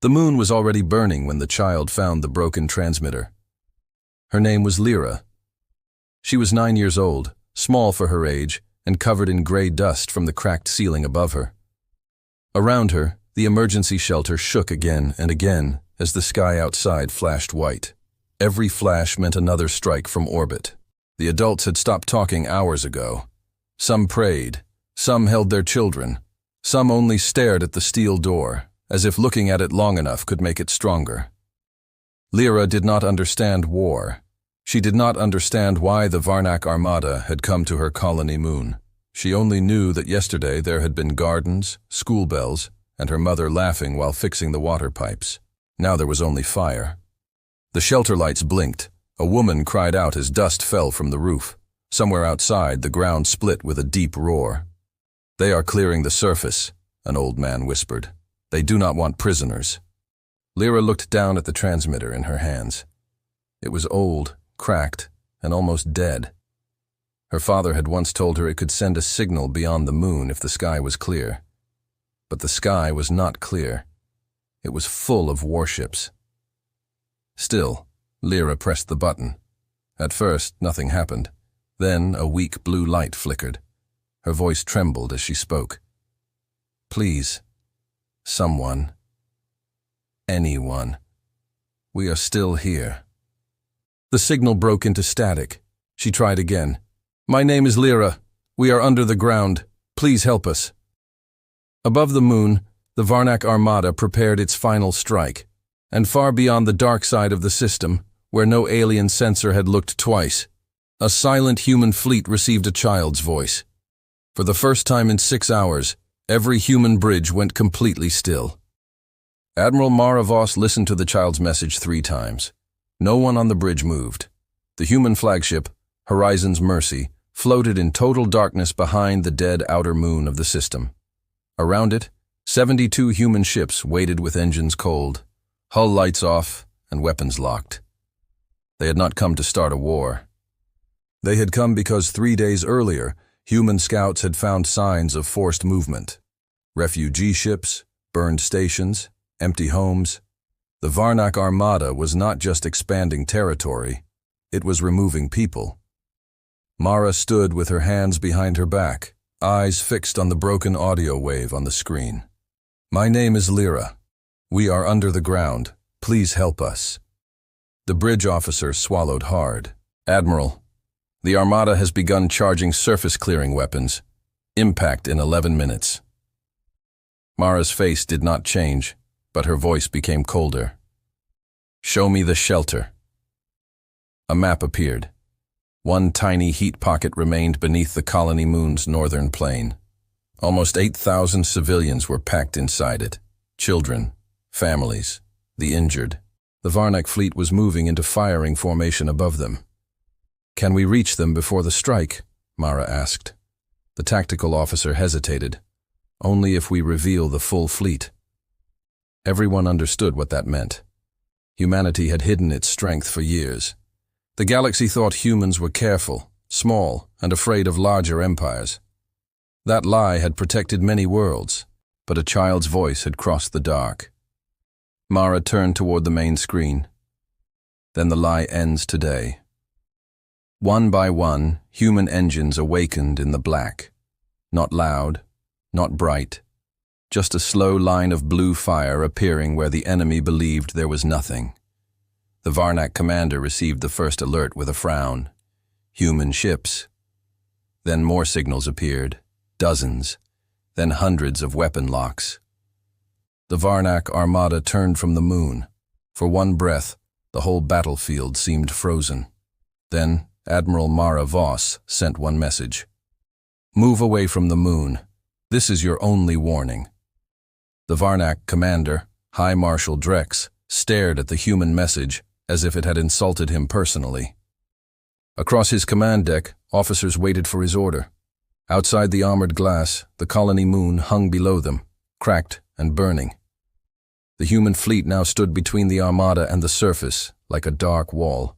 The moon was already burning when the child found the broken transmitter. Her name was Lyra. She was 9 years old, small for her age, and covered in gray dust from the cracked ceiling above her. Around her, the emergency shelter shook again and again as the sky outside flashed white. Every flash meant another strike from orbit. The adults had stopped talking hours ago. Some prayed, some held their children, some only stared at the steel door, as if looking at it long enough could make it stronger. Lyra did not understand war. She did not understand why the Varnak Armada had come to her colony moon. She only knew that yesterday there had been gardens, school bells, and her mother laughing while fixing the water pipes. Now there was only fire. The shelter lights blinked. A woman cried out as dust fell from the roof. Somewhere outside, the ground split with a deep roar. "They are clearing the surface," an old man whispered. "They do not want prisoners." Lyra looked down at the transmitter in her hands. It was old, cracked, and almost dead. Her father had once told her it could send a signal beyond the moon if the sky was clear. But the sky was not clear. It was full of warships. Still, Lyra pressed the button. At first, nothing happened. Then a weak blue light flickered. Her voice trembled as she spoke. "Please, someone, anyone, we are still here." The signal broke into static. She tried again. "My name is Lyra. We are under the ground. Please help us." Above the moon, the Varnak Armada prepared its final strike, and far beyond the dark side of the system, where no alien sensor had looked twice, a silent human fleet received a child's voice. For the first time in 6 hours, every human bridge went completely still. Admiral Mara Voss listened to the child's message 3 times. No one on the bridge moved. The human flagship, Horizon's Mercy, floated in total darkness behind the dead outer moon of the system. Around it, 72 human ships waited with engines cold, hull lights off, and weapons locked. They had not come to start a war. They had come because 3 days earlier, human scouts had found signs of forced movement. Refugee ships, burned stations, empty homes. The Varnak Armada was not just expanding territory, it was removing people. Mara stood with her hands behind her back, eyes fixed on the broken audio wave on the screen. "My name is Lyra. We are under the ground. Please help us." The bridge officer swallowed hard. "Admiral, the Armada has begun charging surface-clearing weapons. Impact in 11 minutes. Mara's face did not change, but her voice became colder. "Show me the shelter." A map appeared. One tiny heat pocket remained beneath the colony moon's northern plain. Almost 8,000 civilians were packed inside it. Children, families, the injured. The Varnak fleet was moving into firing formation above them. "Can we reach them before the strike?" Mara asked. The tactical officer hesitated. "Only if we reveal the full fleet." Everyone understood what that meant. Humanity had hidden its strength for years. The galaxy thought humans were careful, small, and afraid of larger empires. That lie had protected many worlds, but a child's voice had crossed the dark. Mara turned toward the main screen. "Then the lie ends today." One by one, human engines awakened in the black. Not loud, not bright, just a slow line of blue fire appearing where the enemy believed there was nothing. The Varnak commander received the first alert with a frown. Human ships. Then more signals appeared, dozens, then hundreds of weapon locks. The Varnak Armada turned from the moon. For one breath, the whole battlefield seemed frozen. Then Admiral Mara Voss sent one message. "Move away from the moon. This is your only warning." The Varnak commander, High Marshal Drex, stared at the human message as if it had insulted him personally. Across his command deck, officers waited for his order. Outside the armored glass, the colony moon hung below them, cracked and burning. The human fleet now stood between the Armada and the surface, like a dark wall.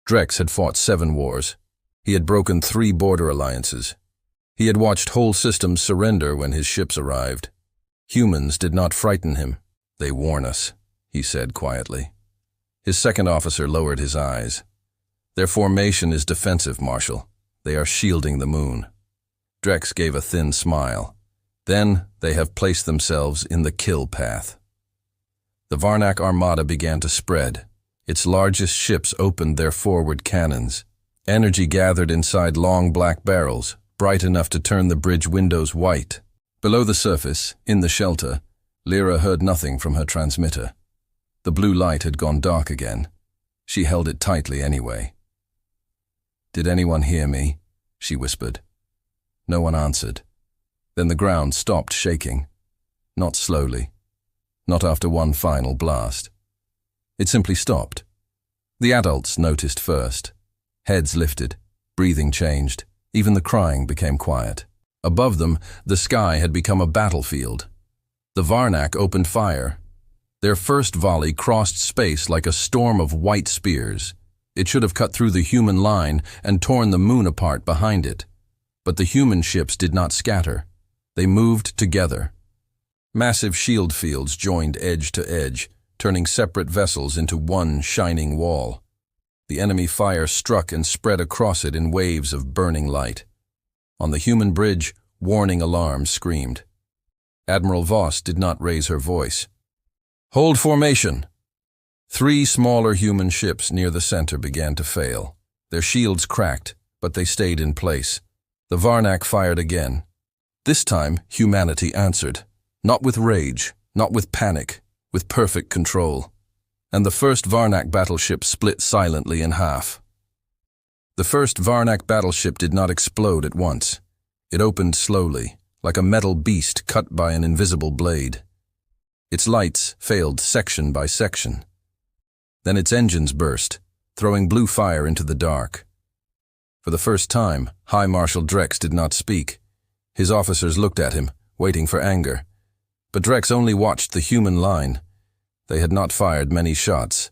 Drex had fought 7 wars. He had broken 3 border alliances. He had watched whole systems surrender when his ships arrived. Humans did not frighten him. "They warn us," he said quietly. His second officer lowered his eyes. "Their formation is defensive, Marshal. They are shielding the moon." Drex gave a thin smile. "Then they have placed themselves in the kill path." The Varnak Armada began to spread. Its largest ships opened their forward cannons. Energy gathered inside long black barrels, bright enough to turn the bridge windows white. Below the surface, in the shelter, Lyra heard nothing from her transmitter. The blue light had gone dark again. She held it tightly anyway. "Did anyone hear me?" she whispered. No one answered. Then the ground stopped shaking. Not slowly. Not after one final blast. It simply stopped. The adults noticed first. Heads lifted. Breathing changed. Even the crying became quiet. Above them, the sky had become a battlefield. The Varnak opened fire. Their first volley crossed space like a storm of white spears. It should have cut through the human line and torn the moon apart behind it. But the human ships did not scatter. They moved together. Massive shield fields joined edge to edge, turning separate vessels into one shining wall. The enemy fire struck and spread across it in waves of burning light. On the human bridge, warning alarms screamed. Admiral Voss did not raise her voice. "Hold formation!" 3 smaller human ships near the center began to fail. Their shields cracked, but they stayed in place. The Varnak fired again. This time, humanity answered. Not with rage, not with panic, with perfect control. And the first Varnak battleship split silently in half. The first Varnak battleship did not explode at once. It opened slowly, like a metal beast cut by an invisible blade. Its lights failed section by section. Then its engines burst, throwing blue fire into the dark. For the first time, High Marshal Drex did not speak. His officers looked at him, waiting for anger. But Drex only watched the human line. They had not fired many shots.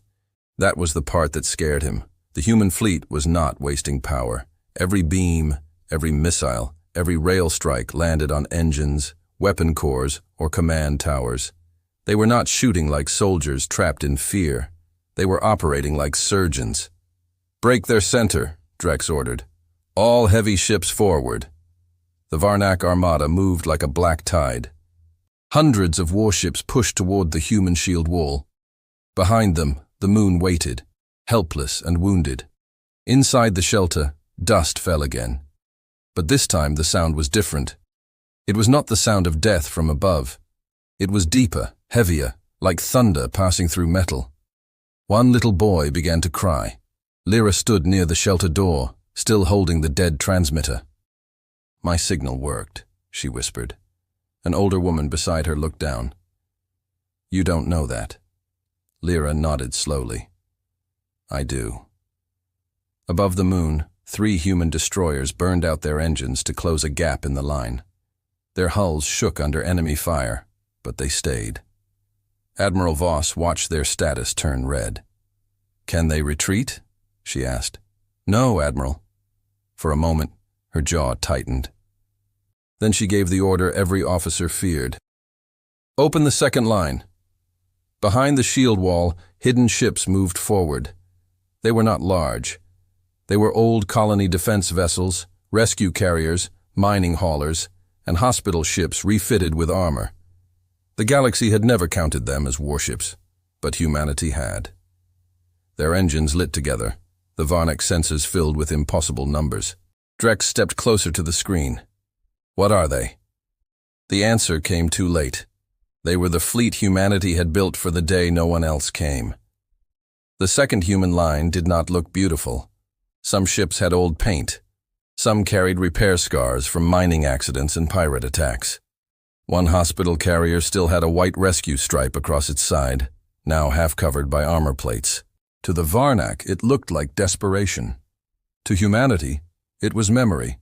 That was the part that scared him. The human fleet was not wasting power. Every beam, every missile, every rail strike landed on engines, weapon cores, or command towers. They were not shooting like soldiers trapped in fear. They were operating like surgeons. "Break their center," Drex ordered. "All heavy ships forward." The Varnak Armada moved like a black tide. Hundreds of warships pushed toward the human shield wall. Behind them, the moon waited, helpless and wounded. Inside the shelter, dust fell again. But this time the sound was different. It was not the sound of death from above. It was deeper, heavier, like thunder passing through metal. One little boy began to cry. Lyra stood near the shelter door, still holding the dead transmitter. "My signal worked," she whispered. An older woman beside her looked down. "You don't know that." Lyra nodded slowly. "I do." Above the moon, 3 human destroyers burned out their engines to close a gap in the line. Their hulls shook under enemy fire, but they stayed. Admiral Voss watched their status turn red. "Can they retreat?" she asked. "No, Admiral." For a moment, her jaw tightened. Then she gave the order every officer feared. "Open the second line." Behind the shield wall, hidden ships moved forward. They were not large. They were old colony defense vessels, rescue carriers, mining haulers, and hospital ships refitted with armor. The galaxy had never counted them as warships, but humanity had. Their engines lit together, the Varnak sensors filled with impossible numbers. Drex stepped closer to the screen. "What are they?" The answer came too late. They were the fleet humanity had built for the day no one else came. The second human line did not look beautiful. Some ships had old paint. Some carried repair scars from mining accidents and pirate attacks. One hospital carrier still had a white rescue stripe across its side, now half covered by armor plates. To the Varnak, it looked like desperation. To humanity, it was memory.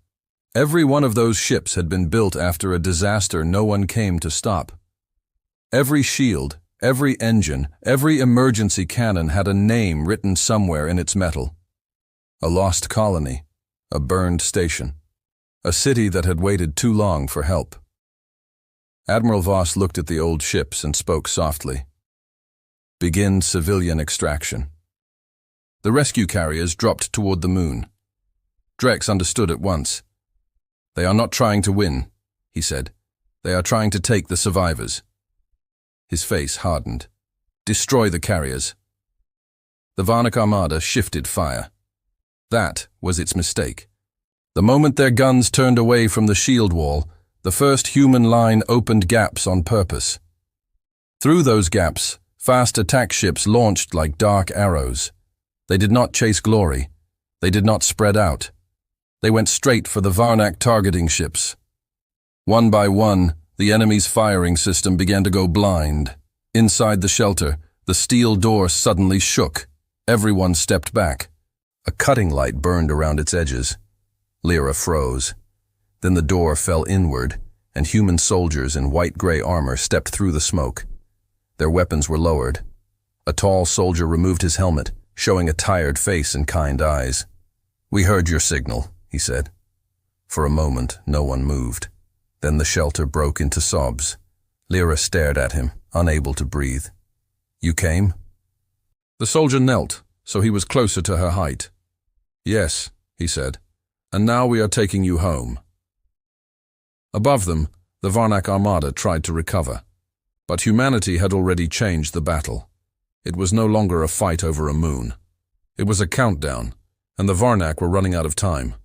Every one of those ships had been built after a disaster no one came to stop. Every shield, every engine, every emergency cannon had a name written somewhere in its metal. A lost colony, a burned station, a city that had waited too long for help. Admiral Voss looked at the old ships and spoke softly, Begin civilian extraction. The rescue carriers dropped toward the moon. Drex understood at once. They are not trying to win, he said. They are trying to take the survivors. His face hardened. Destroy the carriers. The Varnak Armada shifted fire. That was its mistake. The moment their guns turned away from the shield wall, the first human line opened gaps on purpose. Through those gaps, fast attack ships launched like dark arrows. They did not chase glory. They did not spread out. They went straight for the Varnak targeting ships. One by one, the enemy's firing system began to go blind. Inside the shelter, the steel door suddenly shook. Everyone stepped back. A cutting light burned around its edges. Lyra froze. Then the door fell inward, and human soldiers in white-gray armor stepped through the smoke. Their weapons were lowered. A tall soldier removed his helmet, showing a tired face and kind eyes. "We heard your signal," he said. For a moment, no one moved. Then the shelter broke into sobs. Lyra stared at him, unable to breathe. "You came?" The soldier knelt, so he was closer to her height. "Yes," he said, "and now we are taking you home." Above them, the Varnak Armada tried to recover. But humanity had already changed the battle. It was no longer a fight over a moon. It was a countdown, and the Varnak were running out of time.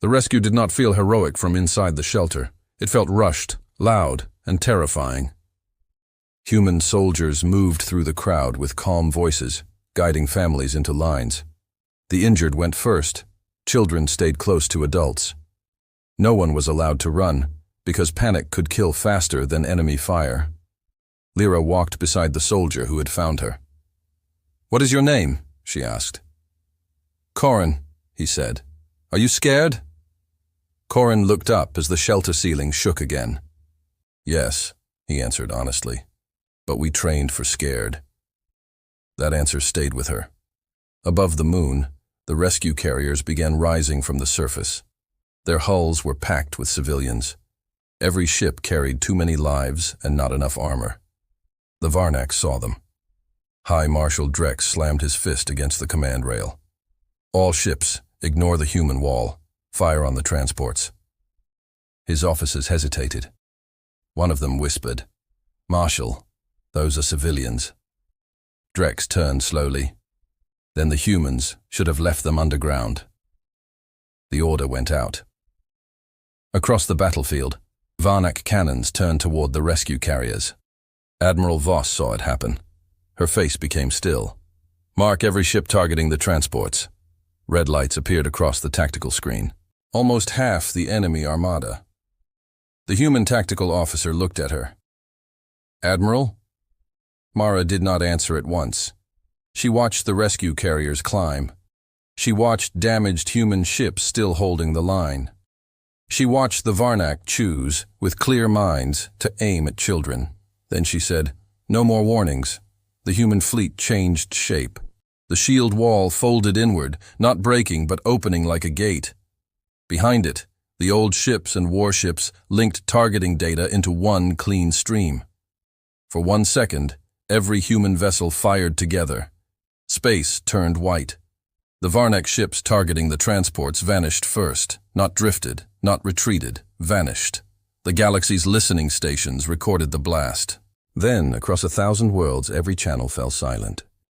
The rescue did not feel heroic from inside the shelter. It felt rushed, loud, and terrifying. Human soldiers moved through the crowd with calm voices, guiding families into lines. The injured went first. Children stayed close to adults. No one was allowed to run, because panic could kill faster than enemy fire. Lyra walked beside the soldier who had found her. "What is your name?" she asked. "Corin," he said. "Are you scared?" Corin looked up as the shelter ceiling shook again. "Yes," he answered honestly, "but we trained for scared." That answer stayed with her. Above the moon, the rescue carriers began rising from the surface. Their hulls were packed with civilians. Every ship carried too many lives and not enough armor. The Varnak saw them. High Marshal Drex slammed his fist against the command rail. "All ships, ignore the human wall. Fire on the transports." His officers hesitated. One of them whispered, "Marshal, those are civilians." Drex turned slowly. Then the humans should have left them underground. The order went out. Across the battlefield, Varnak cannons turned toward the rescue carriers. Admiral Voss saw it happen. Her face became still. "Mark every ship targeting the transports." Red lights appeared across the tactical screen. Almost half the enemy armada. The human tactical officer looked at her. "Admiral?" Mara did not answer at once. She watched the rescue carriers climb. She watched damaged human ships still holding the line. She watched the Varnak choose, with clear minds, to aim at children. Then she said, "No more warnings." The human fleet changed shape. The shield wall folded inward, not breaking but opening like a gate. Behind it, the old ships and warships linked targeting data into one clean stream. For 1 second, every human vessel fired together. Space turned white. The Varnak ships targeting the transports vanished first, not drifted, not retreated, vanished. The galaxy's listening stations recorded the blast. Then, across 1,000 worlds, every channel fell silent.